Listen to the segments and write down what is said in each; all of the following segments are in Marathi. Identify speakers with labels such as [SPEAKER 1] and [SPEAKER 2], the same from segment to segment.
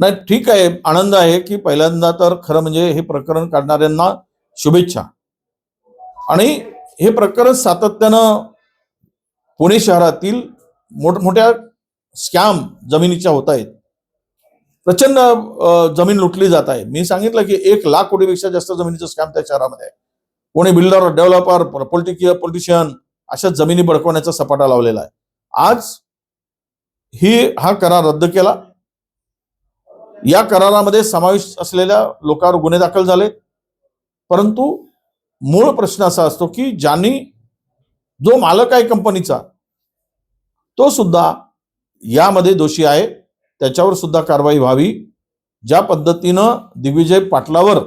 [SPEAKER 1] नाही, ठीक आहे, आनंद आहे की पहिल्यांदा तर खरं म्हणजे हे प्रकरण काढणाऱ्यांना शुभेच्छा. आणि हे प्रकरण सातत्यानं पुणे शहरातील मोठमोठ्या स्कॅम जमिनीच्या होत आहेत. प्रचंड जमीन लुटली जात आहे. मी सांगितलं की 1,00,000 कोटीपेक्षा जास्त जमिनीचं स्कॅम त्या शहरामध्ये आहे. कोणी बिल्डर, डेव्हलपर, पॉलिटिशियन अशा जमिनी बळकवण्याचा सपाटा लावलेला आहे. आज हा करार रद्द केला. या करारामध्ये समावेश असलेल्या लोकांवर गुन्हे दाखल झाले. परंतु मूळ प्रश्न असा असतो की ज्यांनी जो मालक आहे कंपनीचा तो सुद्धा यामध्ये दोषी आहे, त्याच्यावर सुद्धा कारवाई व्हावी. ज्या पद्धतीनं दिग्विजय पाटलावर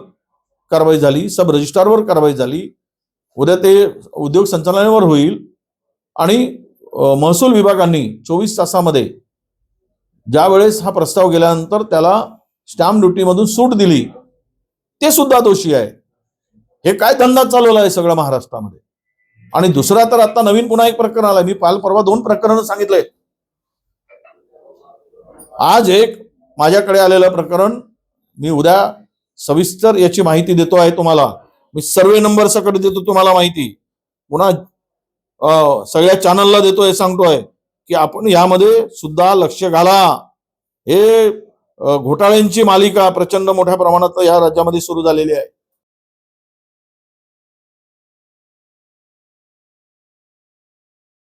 [SPEAKER 1] कारवाई झाली, सब रजिस्ट्रारवर कारवाई झाली, उद्या ते उद्योग संचालनालयावर होईल. आणि महसूल विभागाने 24 तासामध्ये ज्यावेळेस हा प्रस्ताव गेल्यानंतर त्याला स्टॅम्प ड्युटीमधून सूट दिली, ते सुद्धा दोषी आहे. हे काय धंदा चालवला आहे सगळं महाराष्ट्रामध्ये. आणि दुसरा तर आता नवीन पुन्हा एक प्रकरण आलं. मी काल परवा 2 प्रकरण सांगितले. आज एक माझ्याकडे आलेलं प्रकरण, मी उद्या सविस्तर याची माहिती देतो आहे तुम्हाला. मी सर्वे नंबर सकट देतो तुम्हाला माहिती. पुन्हा सगळ्या चॅनलला देतोय, सांगतोय की आपण यामध्ये सुद्धा लक्ष घाला. हे घोटाळ्यांची मालिका प्रचंड मोठ्या प्रमाणात या राज्यामध्ये सुरू झालेली आहे.